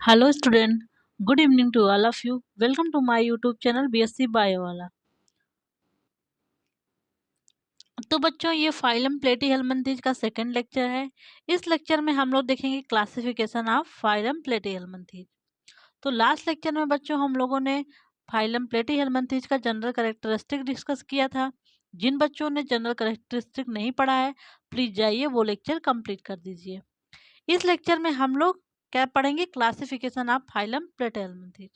Hello student, good evening to all of you. Welcome to my YouTube channel BSc Bio वाला। तो बच्चों ये phylum प्लेटीहेल्मिन्थेज का second lecture है। इस लेक्चर में हम लोग देखेंगे क्लासिफिकेशन ऑफ फाइलम प्लेटीहेल्मिन्थेज। तो लास्ट लेक्चर में बच्चों हम लोगों ने फाइलम प्लेटीहेल्मिन्थेज का जनरल कैरेक्टरिस्टिक डिस्कस किया था। जिन बच्चों ने जनरल कैरेक्टरिस्टिक नहीं पढ़ा है प्लीज जाइए वो लेक्चर कंप्लीट कर दीजिए। इस लेक्चर में हम लोग क्या पढ़ेंगे, क्लासिफिकेशन ऑफ फाइलम प्लेटीहेल्मिन्थेज।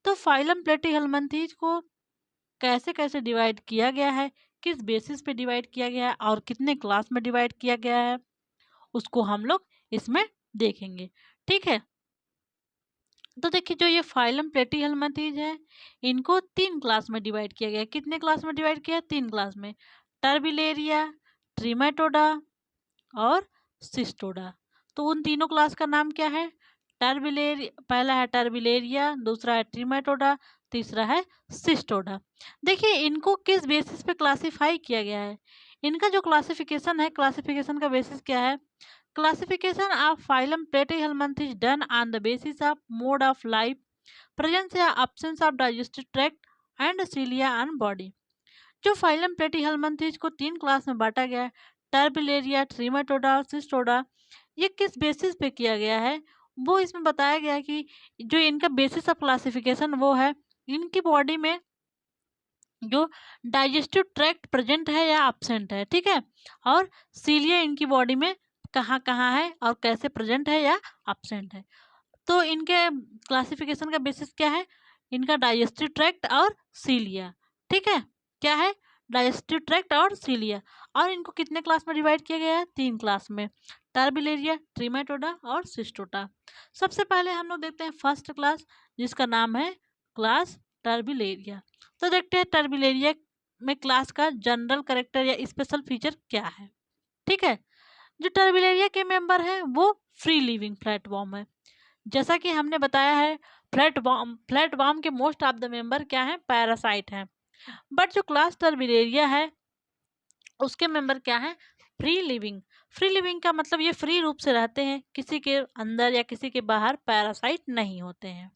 तो फाइलम प्लेटीहेल्मिन्थेज को कैसे कैसे डिवाइड किया गया है, किस बेसिस पे डिवाइड किया गया है और कितने क्लास में डिवाइड किया गया है, उसको हम लोग इसमें देखेंगे। ठीक है, तो देखिए जो ये फाइलम प्लेटीहेल्मिन्थेज है इनको तीन क्लास में डिवाइड किया गया है। कितने क्लास में डिवाइड किया है? तीन क्लास में, टर्बिलेरिया, ट्रिमेटोडा और सिस्टोडा। तो उन तीनों क्लास का नाम क्या है? टर्बिलेरिया, पहला है टर्बिलेरिया, दूसरा है ट्रिमेटोडा, तीसरा है सिस्टोडा। देखिए इनको किस बेसिस पे क्लासिफाई किया गया है। इनका जो क्लासिफिकेशन है, क्लासिफिकेशन का बेसिस क्या है? Classification of phylum platyhelminthes done on the basis of mode of life, presence या absence of digestive tract and cilia on body. जो फाइलम प्लेटीहेल्मिन्थेज को तीन क्लास में बांटा गया है, टर्बिलेरिया, ट्रिमेटोडा और सिस्टोडा, ये किस बेसिस पे किया गया है वो इसमें बताया गया है कि जो इनका बेसिस ऑफ क्लासिफिकेशन वो है इनकी बॉडी में जो डाइजेस्टिव ट्रैक्ट प्रेजेंट है या एब्सेंट है। ठीक है, और सीलिया इनकी बॉडी में कहाँ कहाँ है और कैसे प्रेजेंट है या एब्सेंट है। तो इनके क्लासिफिकेशन का बेसिस क्या है? इनका डाइजेस्टिव ट्रैक्ट और सीलिया। ठीक है, क्या है? डाइजेस्टिव ट्रैक्ट और सीलिया। और इनको कितने क्लास में डिवाइड किया गया है? तीन क्लास में, टर्बिलेरिया, ट्रिमेटोडा और सिस्टोटा। सबसे पहले हम लोग देखते हैं फर्स्ट क्लास जिसका नाम है क्लास टर्बिलेरिया। तो देखते हैं टर्बिलेरिया में क्लास का जनरल कैरेक्टर या स्पेशल फीचर क्या है। ठीक है, जो टर्बिलेरिया के मेंबर हैं वो फ्री लिविंग प्लेटफॉर्म है। जैसा कि हमने बताया है फ्लैटवर्म के मोस्ट ऑफ द मेंबर क्या है? पैरासाइट हैं। बट जो क्लास टर्बिलेरिया है उसके मेंबर क्या है? Free living. फ्री लिविंग का मतलब ये फ्री रूप से रहते हैं, किसी के अंदर या किसी के बाहर पैरासाइट नहीं होते हैं।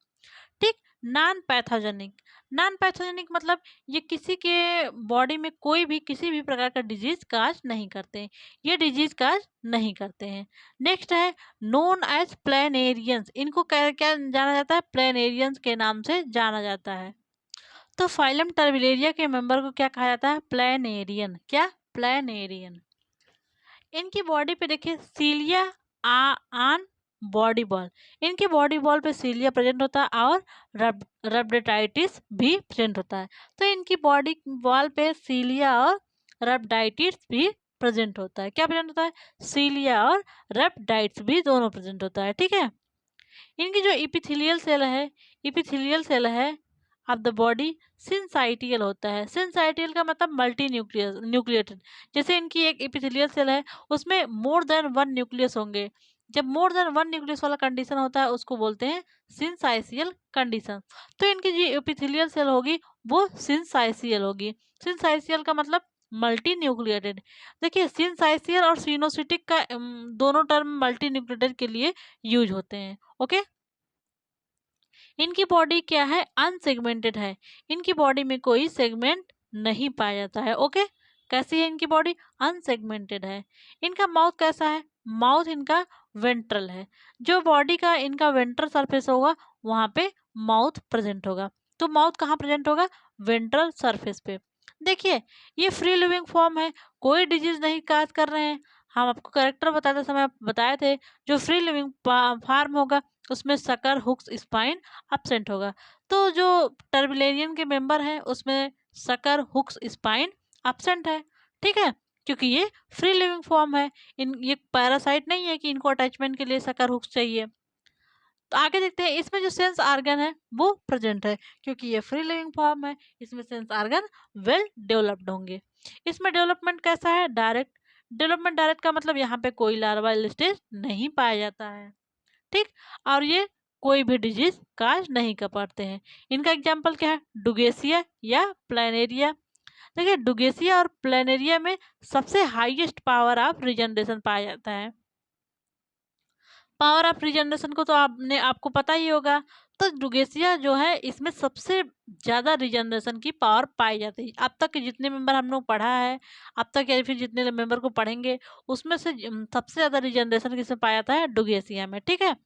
ठीक, नॉन पैथोजेनिक। नॉन पैथोजेनिक मतलब ये किसी के बॉडी में कोई भी किसी भी प्रकार का डिजीज काज नहीं करते हैं, ये डिजीज काज नहीं करते हैं। नेक्स्ट है नोन एज प्लेनेरियंस। इनको क्या क्या जाना जाता है? प्लेनेरियंस के नाम से जाना जाता है। तो फाइलम टर्बिलेरिया के मेंबर को क्या कहा जाता है? प्लेनेरियन। क्या? प्लेनेरियन। इनकी बॉडी पे देखिए सीलिया आन बॉडी बॉल, इनके बॉडी बॉल पे सीलिया प्रेजेंट होता है और रबडेटाइटिस भी प्रेजेंट होता है। तो इनकी बॉडी बॉल पे सीलिया और रबडाइटिस भी प्रेजेंट होता है। क्या प्रेजेंट होता है? सीलिया और रबडाइटिस भी दोनों प्रेजेंट होता है। ठीक है, इनकी जो इपिथेलियल सेल है ऑफ द बॉडी सिंसाइटियल होता है। सिंसाइटियल का मतलब मल्टी न्यूक्लिएटेड। जैसे इनकी एक इपिथेलियल सेल है उसमें मोर देन वन न्यूक्लियस होंगे। जब मोर देन वन न्यूक्लियस वाला कंडीशन होता है उसको बोलते हैं सिंसाइसियल कंडीशन। तो इनकी जो इपिथेलियल सेल होगी वो सिंसाइसियल होगी। सिंसाइसियल का मतलब मल्टी न्यूक्लिएटेड। देखिए सिंसाइसियल और सिनोसिटिक का दोनों टर्म मल्टी न्यूक्लिएटेड के लिए यूज होते हैं। ओके, इनकी बॉडी क्या है? अनसेगमेंटेड है। इनकी बॉडी में कोई सेगमेंट नहीं पाया जाता है। ओके, कैसी है इनकी बॉडी? अनसेगमेंटेड है। इनका माउथ कैसा है? माउथ इनका वेंट्रल है। जो बॉडी का इनका वेंट्रल सरफेस होगा वहां पे माउथ प्रेजेंट होगा। तो माउथ कहाँ प्रेजेंट होगा? वेंट्रल सरफेस पे। देखिए ये फ्री लिविंग फॉर्म है, कोई डिजीज नहीं काज कर रहे हैं। हम आपको करेक्टर बताते समय बताए थे जो फ्री लिविंग फार्म होगा उसमें सकर हुक्स स्पाइन एब्सेंट होगा। तो जो टर्बिलेरियन के मेंबर हैं उसमें सकर हुक्स स्पाइन एब्सेंट है। ठीक है, क्योंकि ये फ्री लिविंग फॉर्म है, इन ये पैरासाइट नहीं है कि इनको अटैचमेंट के लिए सकर हुक्स चाहिए। तो आगे देखते हैं इसमें जो सेंस ऑर्गन है वो प्रेजेंट है, क्योंकि ये फ्री लिविंग फॉर्म है इसमें सेंस ऑर्गन वेल डेवलप्ड होंगे। इसमें डेवलपमेंट कैसा है? Direct development. डायरेक्ट का मतलब यहाँ पे कोई लार्वाल स्टेज नहीं पाया जाता है। ठीक, और ये कोई भी डिजीज काज नहीं कर पाते हैं। इनका एग्जाम्पल क्या है? डुगेसिया या प्लानेरिया। देखिए डुगेसिया और प्लानेरिया में सबसे हाईएस्ट पावर ऑफ रिजनरेशन पाया जाता है। पावर ऑफ रीजनरेशन को तो आपको पता ही होगा। तो डुगेसिया जो है इसमें सबसे ज़्यादा रीजनरेशन की पावर पाई जाती है। अब तक के जितने मेंबर हम लोग पढ़ा है, अब तक या फिर जितने मेंबर को पढ़ेंगे, उसमें से सबसे ज़्यादा रीजनरेशन किसमें पाया जाता है? डुगेसिया में। ठीक है,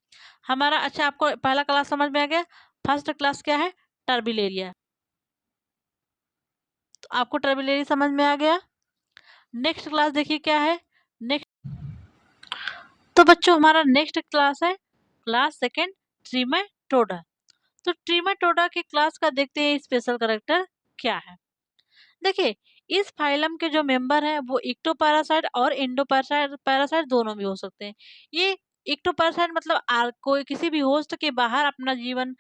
हमारा अच्छा आपको पहला क्लास समझ में आ गया। फर्स्ट क्लास क्या है? टर्बिलेरिया। तो आपको टर्बिलेरिया समझ में आ गया। नेक्स्ट क्लास देखिए क्या है। नेक्स्ट तो बच्चों हमारा नेक्स्ट क्लास है क्लास सेकेंड, ट्रीमेटोडा। तो ट्रीमेटोडा की क्लास का देखते हैं स्पेशल कैरेक्टर क्या है। देखिए, इस फाइलम के जो मेंबर हैं वो इक्टोपैरासाइट और इंडोपैरासाइट पैरासाइट दोनों भी हो सकते हैं। ये इक्टोपैरासाइट मतलब कोई किसी भी होस्ट के बाहर अपना जीवन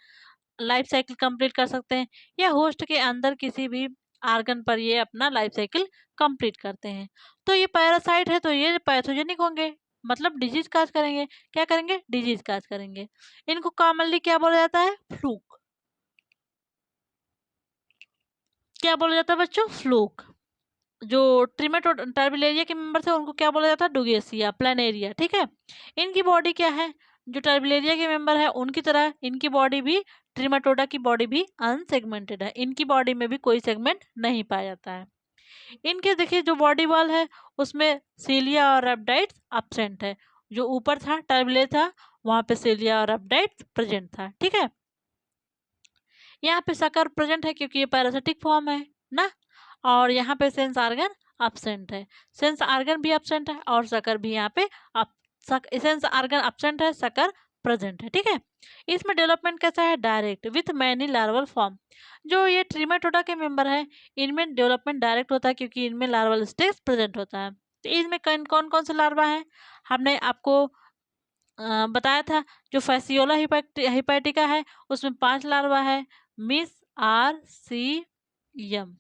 लाइफ साइकिल कंप्लीट कर सकते हैं, या होस्ट के अंदर किसी भी आर्गन पर ये अपना लाइफ साइकिल कंप्लीट करते हैं। तो ये पैरासाइट है तो ये पैथोजेनिक होंगे, मतलब डिजीज काज करेंगे। क्या करेंगे? डिजीज काज करेंगे। इनको कॉमनली क्या बोला जाता है? फ्लूक। क्या बोला जाता है बच्चों? फ्लूक। जो टर्बिलेरिया के मेंबर थे उनको क्या बोला जाता है? Dugesia, Planaria. ठीक है, इनकी बॉडी क्या है? जो टर्बिलेरिया के मेंबर है उनकी तरह इनकी बॉडी भी, ट्रिमेटोडा की बॉडी भी अनसेगमेंटेड है। इनकी बॉडी में भी कोई सेगमेंट नहीं पाया जाता है। इनके देखिए जो बॉडी वॉल है उसमें सीलिया और रेप्टाइड्स एब्सेंट है। जो ऊपर था टर्बिलेरिया था, वहां पे सीलिया और रेप्टाइड्स प्रेजेंट था। ठीक है, यहाँ पे सकर प्रेजेंट है क्योंकि ये पैरासिटिक फॉर्म है ना। और यहाँ पे सेंस आर्गन एब्सेंट है। सेंस आर्गन भी एब्सेंट है और सकर भी यहाँ पे सेंस आर्गन एब्सेंट है, सकर प्रेजेंट है। ठीक है, इसमें डेवलपमेंट कैसा है? Direct with many larval form. जो ये ट्रीमेटोडा के मेंबर है इनमें डेवलपमेंट डायरेक्ट होता है क्योंकि इनमें लार्वल स्टेज प्रेजेंट होता है। तो इसमें कौन कौन से लार्वा है हमने आपको बताया था। जो फैसियोला हिपैटिका है उसमें 5 लार्वा है। मिस आर सी यम,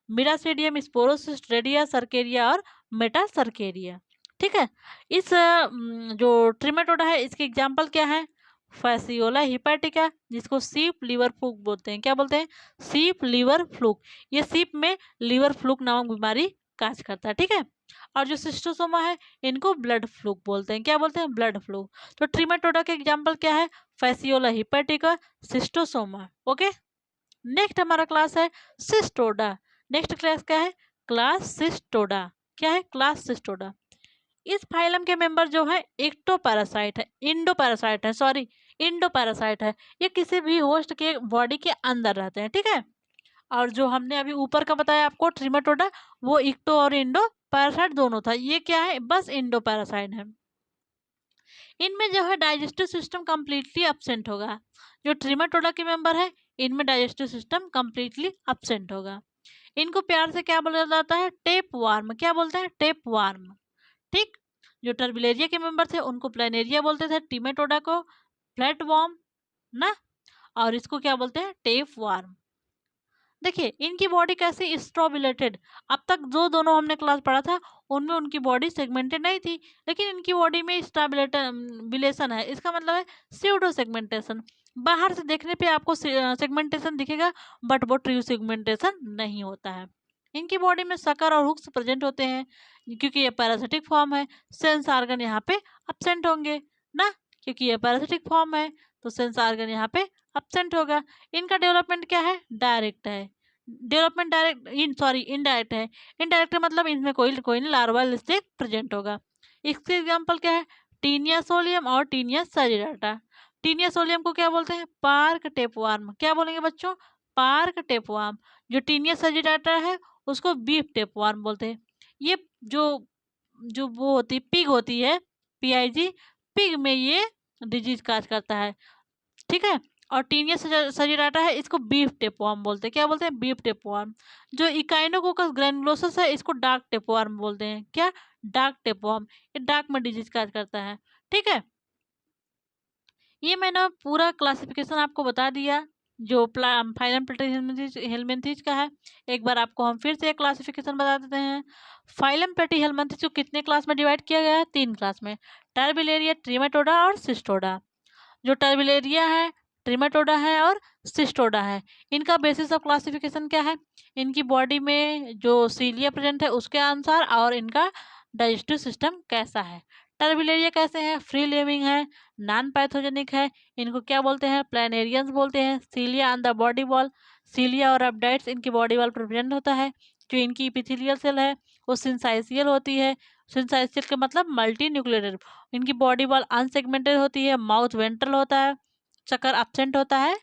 मिरासीडियम, स्पोरोसिस्ट, रेडिया, सर्केरिया और मेटा सर्केरिया। ठीक है, इस जो ट्रिमेटोडा है इसके एग्जाम्पल क्या है? फैसियोला हिपैटिका, जिसको सीप लीवर फ्लूक बोलते हैं। क्या बोलते हैं? सीप लीवर फ्लूक। ये सीप में लीवर फ्लूक नामक बीमारी काज करता है। ठीक है, और जो सिस्टोसोमा है इनको ब्लड फ्लूक बोलते हैं। क्या बोलते हैं? Blood fluke. तो ट्रिमेटोडा के एग्जाम्पल क्या है? Fasciola hepatica, schistosoma. Okay, next हमारा क्लास है सिस्टोडा। नेक्स्ट क्लास क्या है? Class Cestoda. क्या है? Class Cestoda. इस फाइलम के मेंबर जो है एक्टोपैरासाइट है, इंडो पैरासाइट है, सॉरी इंडो पैरासाइट है। ये किसी भी होस्ट के बॉडी के अंदर रहते हैं। ठीक है, और जो हमने अभी ऊपर का बताया आपको ट्रिमेटोडा, वो इक्टो और इंडो पैरासाइट दोनों था। ये क्या है? बस इंडो पैरासाइट है। इनमें जो है डाइजेस्टिव सिस्टम कंप्लीटली एब्सेंट होगा। जो ट्रिमेटोडा के मेंबर है इनमें डाइजेस्टिव सिस्टम कंप्लीटली एब्सेंट होगा। इनको प्यार से क्या बोला जाता है? Tape warm. क्या बोलते हैं? Tape warm. ठीक, जो टर्बिलेरिया के मेंबर थे उनको प्लानेरिया बोलते थे, टिमेटोडा को फ्लैट वार्म ना, और इसको क्या बोलते हैं? Tape warm. देखिए इनकी बॉडी कैसी? स्ट्रोबिलेटेड। अब तक जो दोनों हमने क्लास पढ़ा था उनमें उनकी बॉडी सेगमेंटेड नहीं थी, लेकिन इनकी बॉडी में स्टाबिलेशन है। इसका मतलब है स्यूडो सेगमेंटेशन। बाहर से देखने पे आपको सेगमेंटेशन दिखेगा, बट वो ट्रू सेगमेंटेशन नहीं होता है। इनकी बॉडी में सकर और हुक्स प्रेजेंट होते हैं क्योंकि ये पैरासिटिक फॉर्म है। सेंस आर्गन यहाँ पे एब्सेंट होंगे ना, क्योंकि ये पैरासिटिक फॉर्म है तो सेंस आर्गन यहाँ पे एब्सेंट होगा। इनका डेवलपमेंट क्या है? डायरेक्ट है। डेवलपमेंट डायरेक्ट सॉरी इनडायरेक्ट है। इनडायरेक्ट मतलब इनमें कोई नहीं लार्वल स्टेज प्रेजेंट होगा। इसके एग्जांपल क्या है? टीनिया सोलियम और टीनिया सजिडाटा। टीनिया सोलियम को क्या बोलते हैं? Park tapeworm. क्या बोलेंगे बच्चों? Park tapeworm. जो टीनिया सजिडाटा है उसको बीफ टेपवार्म बोलते हैं। ये जो जो वो होती पिग होती है, PIG, पिग में ये डिजीज काज करता है। ठीक है, और टीनिया सजिडाटा है इसको बीफ टेपवर्म बोलते हैं। क्या बोलते हैं? Beef tapeworm. जो इकाइनोकोकस ग्रैनुलोसस है इसको डार्क टेपवर्म बोलते हैं। क्या? Dark tapeworm. ये डार्क में डिजीज काज करता है। ठीक है, ये मैंने पूरा क्लासिफिकेशन आपको बता दिया जो फाइलम प्लेटीहेल्मिन्थीज का है। एक बार आपको हम फिर से क्लासिफिकेशन बता देते हैं। फाइलम प्लेटीहेल्मिन्थीज को कितने क्लास में डिवाइड किया गया है? 3 क्लास में, टर्बिलेरिया, ट्रिमेटोडा और सिस्टोडा। जो टर्बिलेरिया है, ट्रिमेटोडा है और सिस्टोडा है, इनका बेसिस ऑफ क्लासिफिकेशन क्या है? इनकी बॉडी में जो सीलिया प्रेजेंट है उसके अनुसार, और इनका डाइजेस्टिव सिस्टम कैसा है। टर्बिलेरिया कैसे हैं? फ्री लिविंग है, नॉन पैथोजेनिक है। इनको क्या बोलते हैं? प्लानेरियंस बोलते हैं। सीलिया ऑन द बॉडी वॉल, सीलिया और अपडाइट्स इनकी बॉडी वॉल पर प्रेजेंट होता है। जो इनकी इपिथेलियल सेल है वो सिंसाइसियल होती है। सिंसाइसियल का मतलब मल्टी न्यूक्लिएटेड। इनकी बॉडी वॉल अनसेगमेंटेड होती है। माउथ वेंट्रल होता है, चक्कर एब्सेंट होता है।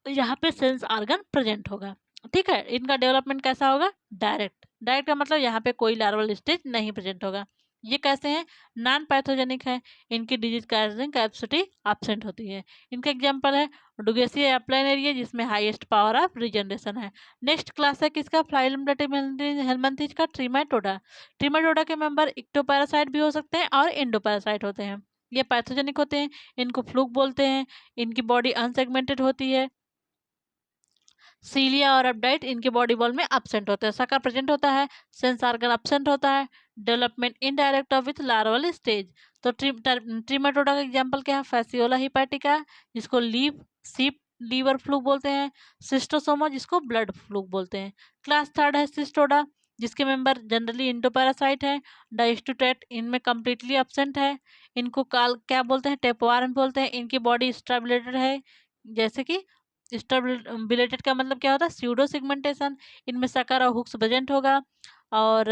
यहाँ पे सेंस ऑर्गन प्रेजेंट होगा। ठीक है, इनका डेवलपमेंट कैसा होगा? डायरेक्ट। डायरेक्ट का मतलब यहाँ पे कोई लार्वल स्टेज नहीं प्रेजेंट होगा। ये कैसे हैं? नॉन पैथोजेनिक है। इनकी डिजीज कैजिंग कैपेसिटी एब्सेंट होती है। इनका एग्जांपल है डुगेसिया या प्लेनेरिया, जिसमें हाईएस्ट पावर ऑफ रीजनरेशन है। नेक्स्ट क्लास है किसका? फ्लाइलम हेलमिंथेज का ट्रीमेटोडा। ट्रीमेटोडा के मेंबर इक्टोपैरासाइट भी हो सकते हैं और एंडोपैरासाइट होते हैं। ये पैथोजेनिक होते हैं, इनको फ्लूक बोलते हैं। इनकी बॉडी अनसेगमेंटेड होती है। सीलिया और अपडाइट इनके बॉडी वॉल में एब्सेंट होते हैं। सका प्रेजेंट होता है, सेंस ऑर्गन एब्सेंट होता है। Development indirect with larval stage. तो ट्रीमेटोडा का एग्जांपल क्या है? फैसियोला हिपैटिका, जिसको लीव सीप लीवर फ्लूक बोलते हैं। सिस्टोसोमा, जिसको ब्लड फ्लूक बोलते हैं। क्लास थर्ड है सिस्टोडा, जिसके मेंबर जनरली इंडोपैरासाइट है। डाइस्टोटेट इनमें कम्प्लीटली एब्सेंट है। इनको काल क्या बोलते हैं? टेपवार्म बोलते हैं। इनकी बॉडी स्टेबलेटेड है, जैसे कि बिलेटेड का मतलब क्या होता है? Pseudo segmentation. इनमें सकर और हुक्स प्रेजेंट होगा, और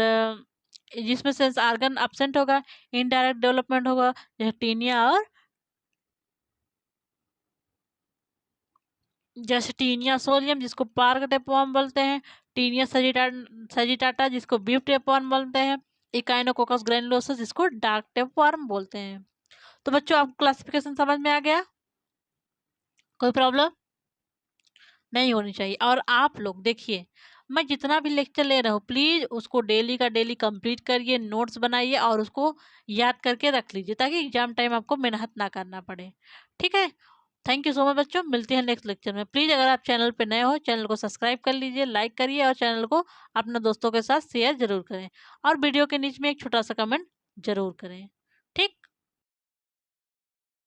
जिसमें सेंस आर्गन एब्सेंट होगा। इनडायरेक्ट डेवलपमेंट होगा, जैसे टीनिया और सोलियम, जिसको पार्क टेपवर्म बोलते हैं। टीनिया सजिटाटा, जिसको बीफ टेपवर्म बोलते हैं। इकाइनोकोकस ग्रैनुलोसस, जिसको डार्क टेपवर्म बोलते हैं। तो बच्चों, आपको क्लासिफिकेशन समझ में आ गया? कोई प्रॉब्लम नहीं होनी चाहिए। और आप लोग देखिए, मैं जितना भी लेक्चर ले रहा हूँ, प्लीज़ उसको डेली का डेली कंप्लीट करिए, नोट्स बनाइए और उसको याद करके रख लीजिए, ताकि एग्जाम टाइम आपको मेहनत ना करना पड़े। ठीक है? थैंक यू सो मच बच्चों, मिलते हैं नेक्स्ट लेक्चर में। प्लीज़ अगर आप चैनल पे नए हो, चैनल को सब्सक्राइब कर लीजिए, लाइक करिए और चैनल को अपने दोस्तों के साथ शेयर ज़रूर करें, और वीडियो के नीचे में एक छोटा सा कमेंट ज़रूर करें।